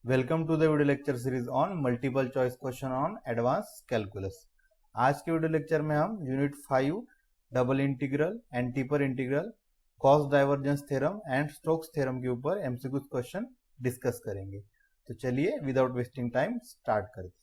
Welcome to the video lecture series on multiple choice question on advance calculus. आज के video lecture में हम unit 5 double integral, improper integral, Gauss divergence theorem and Stokes theorem के ऊपर MCQ question discuss करेंगे। तो चलिए without wasting time start करते हैं।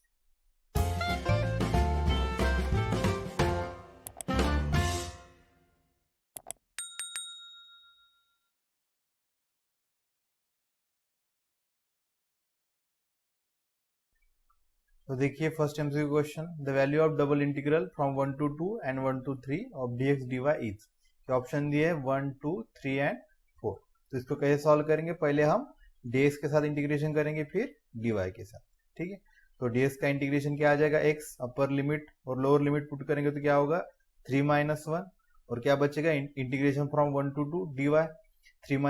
तो देखिए first MCQ question, the value of double integral from 1 to 2 and 1 to 3 of dx dy is. Option दिए 1 2 3 एंड 4। तो इसको कैसे सॉल्व करेंगे? पहले हम dx के साथ इंटीग्रेशन करेंगे, फिर dy के साथ। ठीक है, तो dx का इंटीग्रेशन क्या आ जाएगा? x अपर लिमिट और लोअर लिमिट पुट करेंगे तो क्या होगा? 3 - 1 और क्या बचेगा? Integration from 1 to 2 dy। 3 -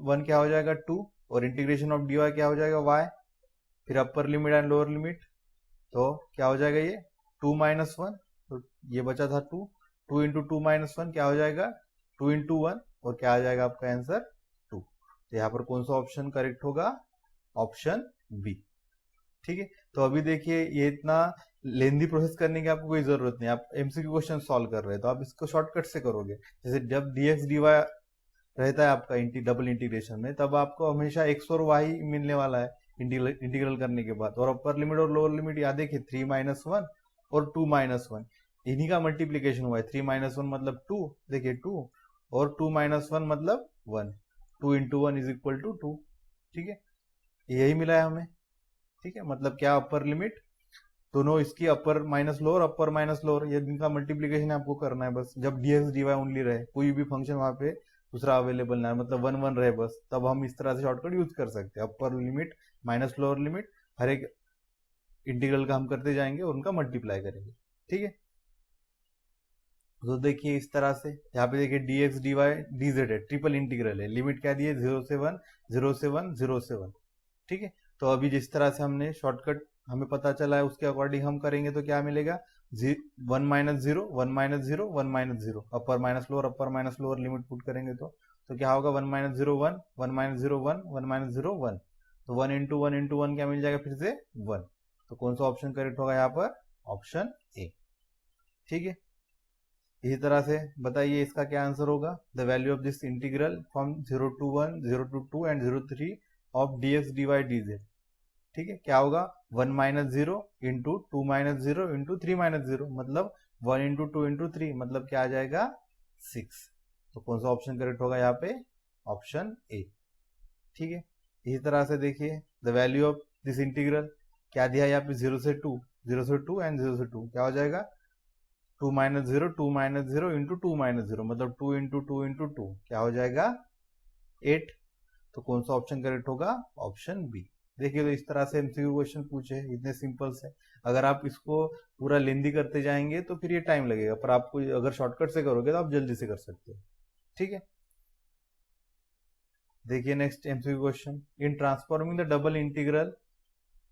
1 क्या हो जाएगा? 2 और इंटीग्रेशन ऑफ dy क्या हो जाएगा? y। फिर upper limit and lower limit, तो क्या हो जाएगा? ये 2 - 1, तो ये बचा था 2। 2 × 2 - 1 क्या हो जाएगा? 2 × 1 और क्या आ जाएगा आपका आंसर? 2। तो यहाँ पर कौन सा ऑप्शन करेक्ट होगा? Option B. ठीक है, तो अभी देखिए ये इतना लेंदी प्रोसेस करने की आपको कोई जरूरत नहीं। आप एमसीक्यू क्वेश्चन सॉल्व कर रहे हैं तो आप इसको शॉर्टकट से करोगे। जैसे जब dx dy रहता है आपका डबल इंटीग्रेशन में, तब आपको हमेशा x और y मिलने वाला है इंटीग्रल करने के बाद। और अपर लिमिट और लोअर लिमिट याद देखिए 3 - 1 और 2 - 1, इन्हीं का मल्टीप्लीकेशन हुआ है। 3 - 1 मतलब 2, देखिए 2, और 2 - 1 मतलब 1। 2 × 1 = 2। ठीक है, यही मिला है हमें। ठीक है, मतलब क्या? अपर लिमिट दोनों इसकी अपर माइनस लोअर, अपर माइनस लोअर, ये इनका मल्टीप्लीकेशन आपको करना है बस। जब dx dy ओनली रहे, कोई भी फंक्शन वहां पे दूसरा अवेलेबल ना है, मतलब 1 1 रहे बस, तब हम इस तरह से शॉर्टकट यूज कर सकते हैं। Upper limit minus lower limit, हर एक इंटीग्रल का हम करते जाएंगे और उनका मल्टीप्लाई करेंगे। ठीक है, तो देखिए इस तरह से यहाँ पे देखिए dx dy dz है, ट्रिपल इंटीग्रल है। लिमिट क्या दी है? 0 से 1, 0 से 1, 0 से 1। ठीक है, तो अभी जिस तरह से हमने शॉर्टकट हमें पता चला है उसके अकॉर्डिंग हम करेंगे तो क्या मिलेगा? 1 - 0, 1 - 0, 1 - 0, अपर माइनस लोअर लिमिट पुट करेंगे तो क्या होगा? 1 - 0 1, 1 - 0 1, 1 - 0 1। तो 1 × 1 × 1 क्या मिल जाएगा? फिर से 1। तो कौन सा ऑप्शन करेक्ट होगा यहाँ पर? Option A. ठीक है, इसी तरह से बताइए इसका क्या आंसर होगा? The value of this integral from 0 to 1, 0 to 2 and 0 to 3 of dx dy dz। ठीक है, क्या होगा? 1 - 0 × 2 - 0 × 3 - 0, मतलब 1 × 2 × 3, मतलब क्या आ जाएगा? 6। तो कौन सा ऑप्शन करेक्ट होगा यहाँ पे? Option A. ठीक है, इसी तरह से देखिए the value of this integral क्या दिया है यहाँ पे? 0 से 2, 0 से 2 एंड 0 से 2, क्या हो जाएगा? 2 - 0, 2 - 0 × 2 - 0, मतलब 2 × 2 × 2 क्या हो जाएगा? 8। तो कौन सा ऑप्शन करेक्ट होगा? Option B. देखिए तो इस तरह से एमसीक्यू क्वेश्चन पूछे, इतने सिंपल से। अगर आप इसको पूरा लेंदी करते जाएंगे तो फिर ये टाइम लगेगा, पर आपको अगर शॉर्टकट से करोगे तो आप जल्दी से कर सकते हो। ठीक है, देखिए next MCQ question, in transforming the double integral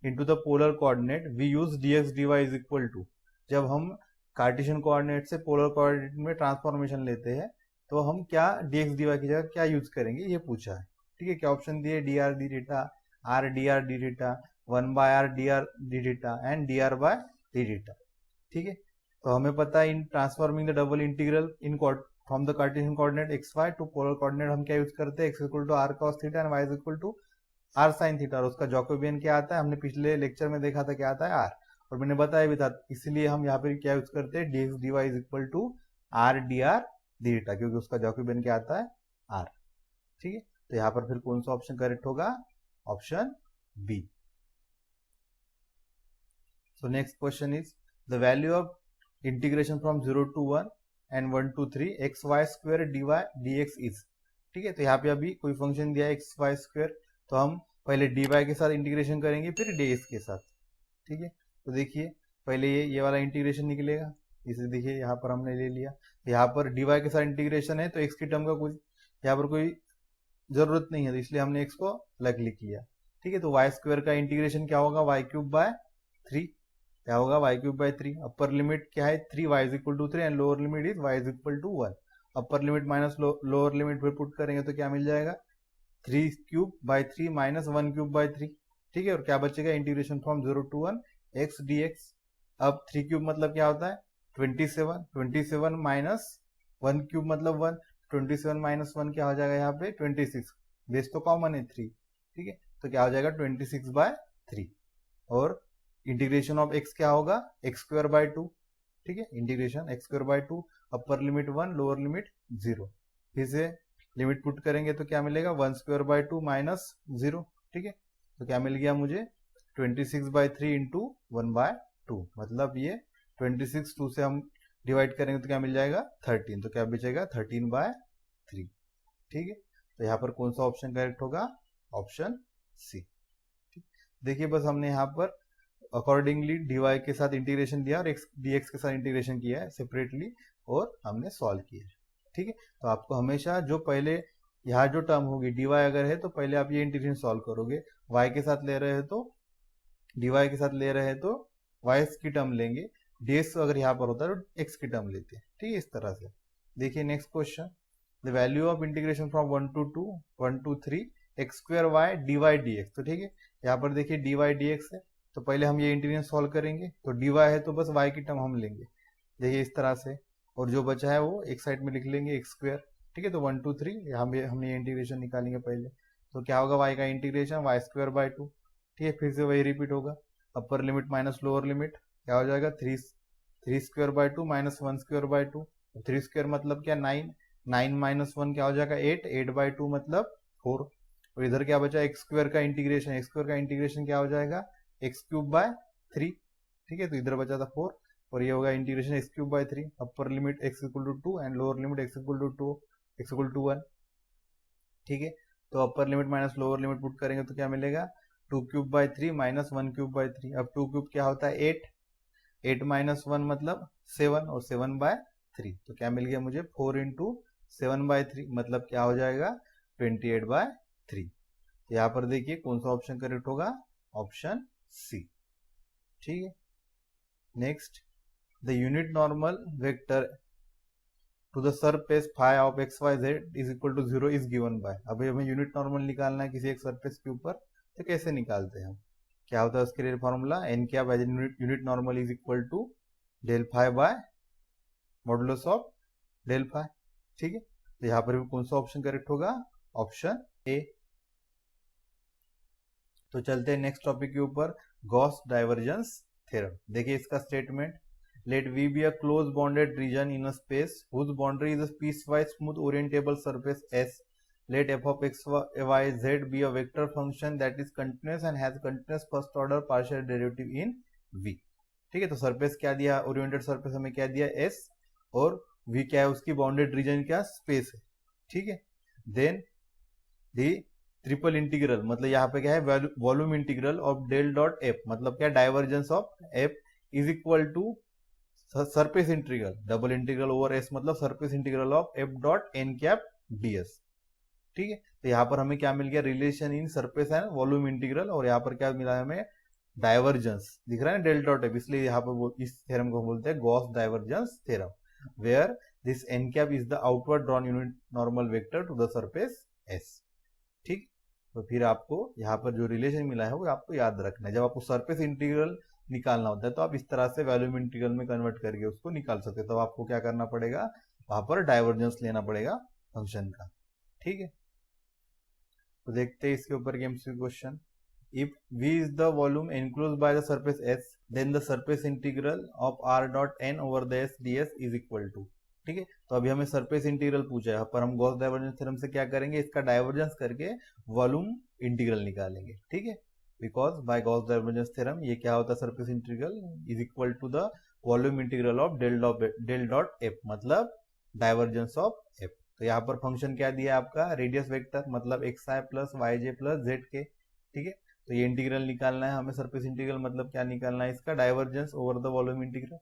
into the polar coordinate we use dx dy is equal to. जब हम कार्टेशियन कोऑर्डिनेट से पोलर कोऑर्डिनेट में ट्रांसफॉर्मेशन लेते हैं तो हम क्या dx dy की जगह क्या यूज करेंगे, ये पूछा है। ठीक है, क्या ऑप्शन दिए? dr d theta, r dr d theta, 1/r dr d theta and dr by d theta. ठीक है, तो हमें पता है in transforming the double integral in from the Cartesian coordinate xy to polar coordinate हम क्या use करते हैं? x = r cos theta and y = r sin theta. और उसका जैकोबियन क्या आता है? हमने पिछले लेक्चर में देखा था क्या आता है? r। और मैंने बताया भी था, इसलिए हम यहाँ पे क्या यूज करते हैं? dx dy is equal to r dr d theta, क्योंकि उसका जैकोबियन क्या आता है? r। ठीक है, तो यहाँ पर फिर कौन सा ऑप्शन करेक्ट होगा? Option B. So next question is the value of integration from 0 to 1 and 1 to 3 xy² dy dx is. ठीक है, तो यहाँ पे अभी कोई फंक्शन दिया है xy², तो हम पहले dy के साथ इंटीग्रेशन करेंगे, फिर dx के साथ। ठीक है, तो देखिए पहले ये वाला इंटीग्रेशन निकलेगा, इसे देखिए यहाँ पर हमने ले लिया। यहाँ पर dy के साथ इंटीग्रेशन है तो x की टर्म का कोई यहाँ पर कोई जरूरत नहीं है, तो इसलिए हमने x को अलग लिख लिया। ठीक है, तो y² का इंटीग्रेशन क्या होगा? y³ 3। क्या होगा? y³ 3। अपर लिमिट क्या है? 3, y = 3 and lower limit is y = 1। Upper limit minus lower limit फिर पुट करेंगे तो क्या मिल जाएगा? 3³ 3 - 1³ 3। ठीक है, और क्या बचेगा, integration from 0 to 1 x dx। अब 3 क्यूब मतलब क्या होता है 27, 27 माइनस 1 क्यूब मतलब 1, 27 माइनस 1 क्या हो जाएगा यहाँ पे 26, बेस तो कॉमन है 3, ठीक है, तो क्या हो जाएगा 26/3। और इंटीग्रेशन ऑफ x क्या होगा x²/2, ठीक है, integration x²/2, upper limit 1 lower limit 0, फिर से लिमिट पुट करेंगे तो क्या मिलेगा 1²/2 माइनस 0, ठीक है, तो क्या मिल गया मुझे 26/3 इंटू 1/2, मतलब ये 26 2 से हम डिवाइड करेंगे तो क्या मिल जाएगा 13, तो क्या बचेगा 13/3, ठीक है, तो यहाँ पर कौन सा ऑप्शन करेक्ट होगा, ऑप्शन सी। देखिए बस हमने यहाँ पर अकॉर्डिंगली dy के साथ इंटीग्रेशन दिया और x dx के साथ इंटीग्रेशन किया है सेपरेटली और हमने सॉल्व किया है, ठीक है, तो आपको हमेशा जो पहले यहाँ जो टर्म होगी dy अगर है तो पहले आप ये इंटीग्रेशन सॉल्व करोगे, y के साथ ले रहे हैं तो dy के साथ ले रहे हैं तो y की टर्म लेंगे, dx अगर यहाँ पर होता है तो x की टर्म लेते हैं, ठीक है, इस तरह से। देखिए next question, the value of integration from 1 to 2 1 to 3 x² dy dx, तो ठीक है, यहाँ पर देखिए dy dx है, तो पहले हम ये इंटीग्रेशन सॉल्व करेंगे, तो dy है तो बस y की टर्म हम लेंगे, देखिए इस तरह से, और जो बचा है वो एक साइड में लिख लेंगे x², ठीक है, तो 1 to 3 हमने ये इंटीग्रेशन निकालेंगे पहले, तो क्या होगा y का इंटीग्रेशन y²/2, ठीक है, फिर से वही रिपीट होगा, अपर लिमिट माइनस लोअर लिमिट क्या हो जाएगा 3² माइनस 1² 3² मतलब क्या 9, 9 माइनस 1 क्या हो जाएगा 8, 8/2 मतलब 4, और इधर क्या बचा x² का इंटीग्रेशन, x² का इंटीग्रेशन क्या हो जाएगा x³/3, ठीक है, तो इधर बचा था 4 और ये होगा integration x³/3, upper limit x = 2 and lower limit x = 1, ठीक है, तो अपर limit minus lower limit put करेंगे तो क्या मिलेगा 2³/3 माइनस 1³/3, अब 2 क्यूब क्या होता है 8, 8 माइनस 1 मतलब 7 और 7/3, तो क्या मिल गया मुझे 4 इंटू 7/3 मतलब क्या हो जाएगा 28/3, तो यहाँ पर देखिए कौन सा ऑप्शन करेक्ट होगा, ऑप्शन सी, ठीक है। Next, the unit normal vector to the surface phi of xyz is equal to 0 is given by, अभी हमें यूनिट नॉर्मल निकालना है किसी एक सरफेस के ऊपर, तो कैसे निकालते हैं हम, क्या होता है उसके लिए फॉर्मूला n क्या by unit normal is equal to del phi by modulus of del phi, ठीक है, तो यहाँ पर भी कौन सा ऑप्शन करेक्ट होगा, ऑप्शन ए। तो चलते हैं नेक्स्ट टॉपिक के ऊपर, गॉस डाइवर्जेंस थ्योरम। देखिए इसका statement, let V be a close bonded region in a space whose boundary is a piecewise smooth orientable surface S. Let f of x, y, z be a vector function that is continuous and has continuous first order partial derivative in V. ठीक है, तो surface क्या दिया, oriented surface हमें क्या दिया S, और V क्या है उसकी बाउंडेड रीजन क्या स्पेस है, ठीक है, देन दी ट्रिपल इंटीग्रल मतलब यहाँ पे क्या है volume integral of del dot F मतलब क्या divergence of F is equal to surface integral double integral over S मतलब surface integral of F dot N cap DS, ठीक है, तो यहाँ पर हमें क्या मिल गया relation in surface and volume integral, और यहाँ पर क्या मिला है हमें डाइवर्जेंस दिख रहा है डेल डॉट एफ, इसलिए यहाँ पर इस थ्योरम को बोलते हैं Gauss divergence theorem, where this n cap is the outward drawn unit normal vector to the surface S, ठीक, तो फिर आपको यहाँ पर जो रिलेशन मिला है वो आपको याद रखना है, जब आपको सरफेस इंटीग्रल निकालना होता है तो आप इस तरह से वॉल्यूम इंटीग्रल में कन्वर्ट करके उसको निकाल सकते हैं, तो आपको क्या करना पड़ेगा वहां पर डाइवर्जेंस लेना पड़ेगा फंक्शन का, ठीक है, तो देखते हैं इसके ऊपर MCQ question, if V is the volume enclosed by the surface S then the surface integral of R dot n over the S ds is equal to, ठीक है, तो अभी हमें सरफेस इंटीग्रल पूछा है, पर हम गॉस डाइवर्जेंस थ्योरम से क्या करेंगे इसका डाइवर्जेंस करके वॉल्यूम इंटीग्रल निकालेंगे, ठीक है, because by Gauss divergence theorem ये क्या होता है surface integral is equal to the volume integral of del dot F मतलब डाइवर्जेंस ऑफ एफ, तो यहाँ पर फंक्शन क्या दिया आपका रेडियस वेक्टर मतलब x i plus y j plus z k, ठीक है, तो ये इंटीग्रल निकालना है हमें, सरफेस इंटीग्रल मतलब क्या निकालना है इसका divergence over the volume integral,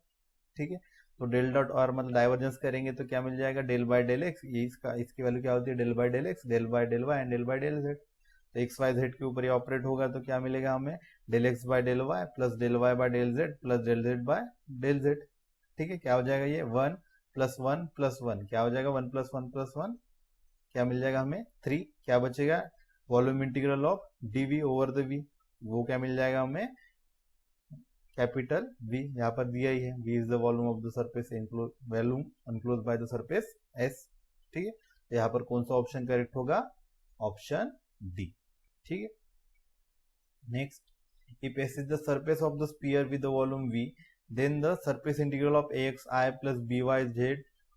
ठीक है, तो डेल डॉट आर मतलब डाइवर्जेंस करेंगे तो क्या मिल जाएगा डेल बाय डेल एक्स, ये इसकी वैल्यू क्या होती है del by del x, del by del y and del by del z, तो एक्स वाई जेड के ऊपर ये ऑपरेट होगा तो क्या मिलेगा हमें del x by del y plus del y by del z plus del z by del z, ठीक है, क्या हो जाएगा ये 1 + 1 + 1 क्या हो जाएगा 1 + 1 + 1 क्या मिल जाएगा हमें 3, क्या बचेगा volume integral of dV over the V, वो क्या मिल जाएगा हमें, कैपिटल V, यहाँ पर दिया ही है, V is the volume of the surface volume unclose bye the surface S। ठीक है, तो यहाँ पर कौन सा ऑप्शन करेक्ट होगा, ऑप्शन डी। ठीक है, next, if S is the surface of the sphere with the volume V, then the surface integral of AXI plus BYZ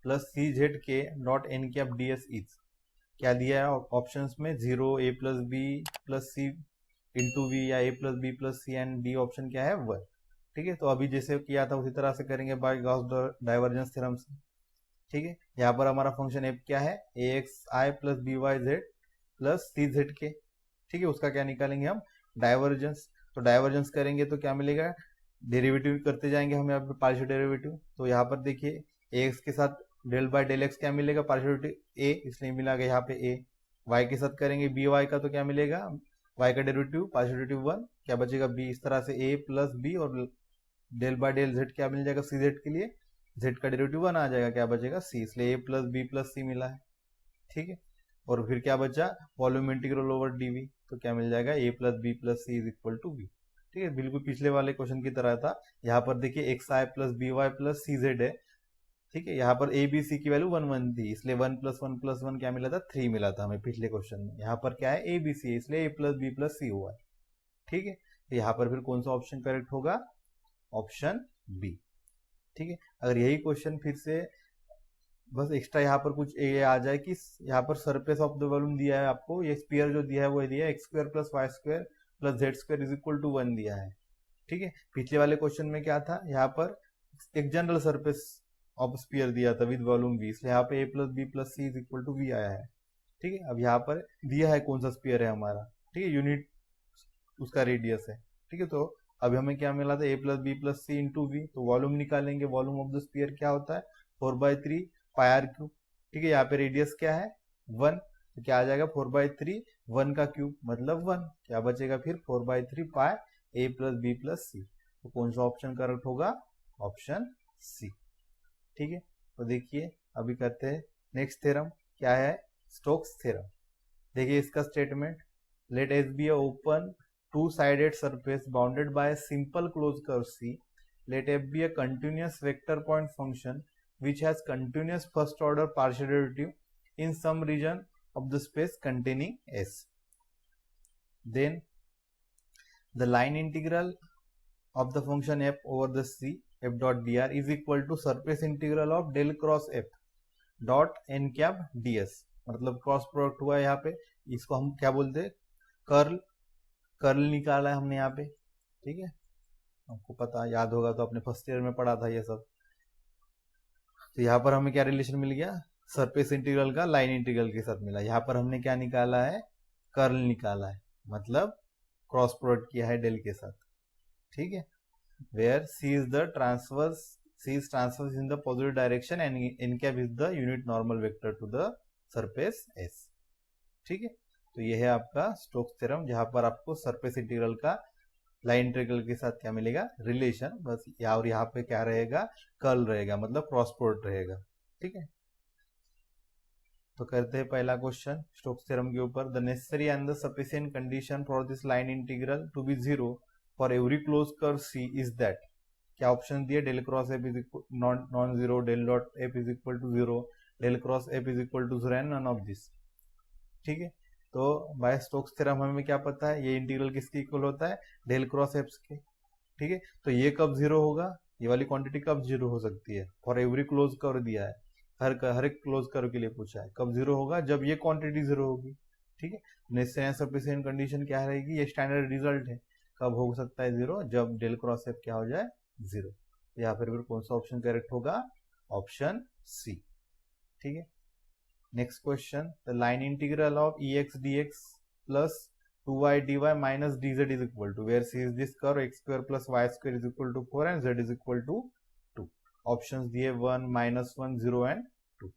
plus CZK dot n cap ds is, क्या दिया है options में, 0, A plus B plus C into V या A plus B plus C and D option क्या है 1। ठीक है, तो अभी जैसे किया था उसी तरह से करेंगे बाय गॉस डाइवर्जेंस थ्योरम से। ठीक है, यहाँ पर हमारा फंक्शन f क्या है, AXI plus BYZ plus CZK। ठीक है, उसका क्या निकालेंगे हम, डाइवर्जेंस। तो डाइवर्जेंस करेंगे तो क्या मिलेगा, डेरिवेटिव करते जाएंगे हम यहाँ पे पार्शियल डेरिवेटिव। तो यहाँ पर देखिए ax के साथ डेल बाय डेल एक्स क्या मिलेगा, पार्शियल a, इसलिए मिला यहाँ पे a। y के साथ करेंगे by का तो क्या मिलेगा, y का डेरिवेटिव पार्शियल डेरिवेटिव 1, क्या बचेगा b। इस तरह से a प्लस बी और डेल बाय डेल z क्या मिल जाएगा cz के लिए, z का डेरिवेटिव 1 आ जाएगा, क्या बचेगा c, इसलिए a प्लस बी प्लस सी मिला है। ठीक है, और फिर क्या बचा, वॉल्यूम इंटीग्रल ओवर dv, तो क्या मिल जाएगा a plus B plus C is equal to v। ठीक है, बिल्कुल पिछले वाले क्वेश्चन की तरह था। यहाँ पर देखिए xi plus by plus cz है। ठीक है, यहाँ पर a b c की वैल्यू 1 1 थी, इसलिए 1 प्लस 1 क्या मिला था, 3 मिला था हमें पिछले क्वेश्चन में। यहाँ पर क्या है, a b c है, इसलिए a प्लस बी प्लस सी हुआ है। ठीक है, तो यहाँ पर फिर कौन सा ऑप्शन करेक्ट होगा, ऑप्शन बी। ठीक है, अगर यही क्वेश्चन फिर से बस एक्स्ट्रा यहाँ पर कुछ ये आ जाए कि यहाँ पर सरफेस ऑफ द वॉल्यूम दिया है आपको, ये स्पीयर जो दिया है वो दिया है x square plus y square plus z square is equal to 1 दिया है। ठीक है, पिछले वाले क्वेश्चन में क्या था, यहाँ पर एक जनरल सरफेस ऑफ स्पीयर दिया था विद वॉल्यूम v, इसलिए यहाँ पे a plus B plus C is equal to V आया है। ठीक है, अब यहाँ पर दिया है कौन सा स्पीयर है हमारा, ठीक है, यूनिट उसका रेडियस है। ठीक है, तो अभी हमें क्या मिला था, a plus B plus C into V, तो वॉल्यूम निकालेंगे, वॉल्यूम ऑफ द स्पीयर क्या होता है 4/3 पाई आर क्यूब। ठीक है, यहाँ पे रेडियस क्या है 1, तो क्या आ जाएगा 4/3 1 का क्यूब मतलब 1, क्या बचेगा फिर 4/3 पाई a प्लस बी प्लस सी। तो कौन सा ऑप्शन करेक्ट होगा, ऑप्शन सी। ठीक है, तो देखिए अभी करते हैं नेक्स्ट थ्योरम, क्या है, स्टोक्स थ्योरम। देखिए इसका statement, let S be a open two sided surface bounded by a simple closed curve C, let f be a continuous vector point function which has continuous first order partial derivative in some region of the space containing S. Then the line integral of the function f over the C f dot dr is equal to surface integral of del cross f dot n cap ds। मतलब cross product हुआ है यहाँ पे, इसको हम क्या बोलते हैं, कर्ल। कर्ल निकाला है हमने यहाँ पे। ठीक है, आपको पता याद होगा तो अपने फर्स्ट ईयर में पढ़ा था ये सब। तो यहाँ पर हमें क्या रिलेशन मिल गया, सरफेस इंटीग्रल का लाइन इंटीग्रल के साथ मिला। यहाँ पर हमने क्या निकाला है, कर्ल निकाला है, मतलब क्रॉस प्रोडक्ट किया है डेल के साथ। ठीक है, where C is the transverse, C is transverse in the positive direction and n cap is the unit normal vector to the surface S. ठीक है, तो यह है आपका स्टोक्स थ्योरम, जहां पर आपको सरफेस इंटीग्रल का लाइन इंटीग्रल के साथ क्या मिलेगा, रिलेशन, बस और यहाँ पे क्या रहेगा, कर्ल रहेगा, मतलब क्रॉस प्रोडक्ट रहेगा। ठीक है, तो करते हैं पहला क्वेश्चन स्टोक्स थ्योरम के ऊपर। The necessary and the sufficient condition for this line integral to be 0 for every close curve C is that, क्या ऑप्शन दिए, del cross F is non zero, del dot F is equal to 0, del cross F is equal to 0 and none of this. ठीक है, तो bye Stokes theorem हमें क्या पता है, ये इंटीग्रल किसके इक्वल होता है, डेल क्रॉस एफ के। ठीक है, तो ये कब 0 होगा, ये वाली क्वांटिटी कब 0 हो सकती है, फॉर एवरी क्लोज कर्व दिया है, हर एक क्लोज कर्व के लिए पूछा है, कब 0 होगा, जब ये क्वांटिटी 0 होगी। ठीक है, नेसेसरी सफिशिएंट कंडीशन क्या रहेगी, ये स्टैंडर्ड रिजल्ट है, कब हो सकता है 0, जब डेल क्रॉस एफ क्या हो जाए 0। यहाँ पर कौन सा ऑप्शन करेक्ट होगा, ऑप्शन सी। ठीक है, next question, the line integral of ex dx plus 2y dy minus dz is equal to, where c is this curve x square plus y square is equal to 4 and z is equal to 2। Options दिए 1 -1 0 and 2।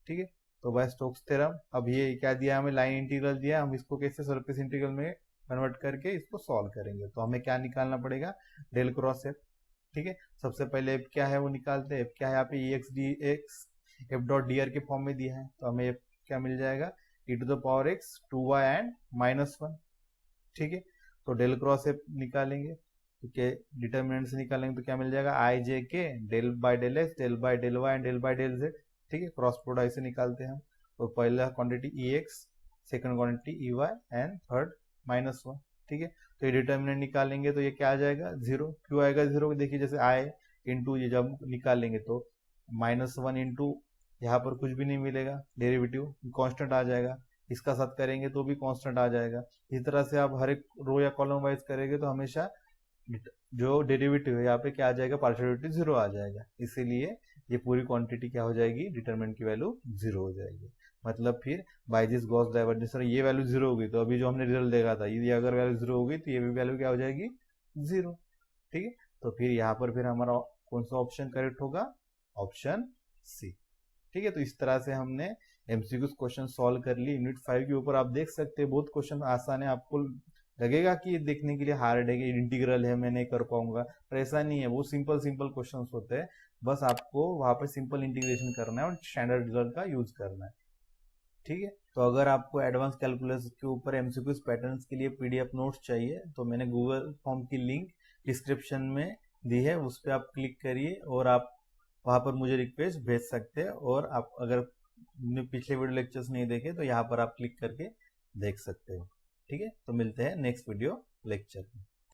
ठीक है, तो bye Stokes theorem अब ये क्या दिया हमें, line integral दिया, हम इसको कैसे सरफेस इंटीग्रल में कन्वर्ट करके इसको सॉल्व करेंगे। तो हमें क्या निकालना पड़ेगा, डेल क्रॉस एफ। ठीक है, सबसे पहले एफ क्या है वो निकालते हैं, एफ क्या है यहाँ पे ex dx F dot D R के फॉर्म में दिया है, तो हमें एफ क्या मिल जाएगा, e to the power x 2y and -1। ठीक है, तो डेल क्रॉस ए निकालेंगे, तो क्या डिटर्मिनेंट से निकालेंगे तो क्या मिल जाएगा, i j k del by del x del by del y and del by del z. ठीक है, क्रॉस प्रोडक्ट से निकालते हैं हम। तो पहला quantity e x, second quantity e y and third -1। ठीक है, तो ये डिटर्मिनेंट निकालेंगे तो ये क्या आ जाएगा, 0। क्यों आएगा 0, देखिए जैसे आई इंटू ये जब निकालेंगे तो -1 इंटू यहाँ पर कुछ भी नहीं मिलेगा, डेरिवेटिव कांस्टेंट आ जाएगा, इसका साथ करेंगे तो भी कांस्टेंट आ जाएगा। इस तरह से आप हर एक रो या कॉलम वाइज करेंगे तो हमेशा जो डेरिवेटिव है यहाँ पे क्या आ जाएगा, पार्शियल डेरिवेटिव 0 आ जाएगा। इसीलिए ये पूरी क्वांटिटी क्या हो जाएगी, डिटरमिनेंट की वैल्यू 0 हो जाएगी। मतलब फिर बाय दिस गॉस डाइवर्जेंस ये वैल्यू 0 होगी, तो अभी जो हमने रिजल्ट देखा था ये अगर वैल्यू 0 होगी तो ये भी वैल्यू क्या हो जाएगी, 0। ठीक है, तो फिर यहाँ पर फिर हमारा कौन सा ऑप्शन करेक्ट होगा, ऑप्शन सी। ठीक है, तो इस तरह से हमने एमसीक्यू क्वेश्चन सॉल्व कर ली यूनिट 5 के ऊपर। आप देख सकते हैं बहुत क्वेश्चन आसान है, आपको लगेगा कि ये देखने के लिए हार्ड है कि इंटीग्रल है मैं नहीं कर पाऊंगा, पर ऐसा नहीं है, वो सिंपल सिंपल क्वेश्चंस होते हैं। बस आपको वहां पे सिंपल इंटीग्रेशन करना है और स्टैंडर्ड रिजल्ट का यूज करना है। ठीक है, तो अगर आपको एडवांस कैलकुलस के ऊपर एमसीक्यूज पैटर्न्स के लिए पीडीएफ नोट्स चाहिए तो मैंने गूगल फॉर्म की लिंक डिस्क्रिप्शन में दी है, उस पर आप क्लिक करिए और आप वहां पर मुझे रिक्वेस्ट भेज सकते हैं। और आप अगर पिछले वीडियो लेक्चर्स नहीं देखे तो यहाँ पर आप क्लिक करके देख सकते हो। ठीक है, तो मिलते हैं नेक्स्ट वीडियो लेक्चर में।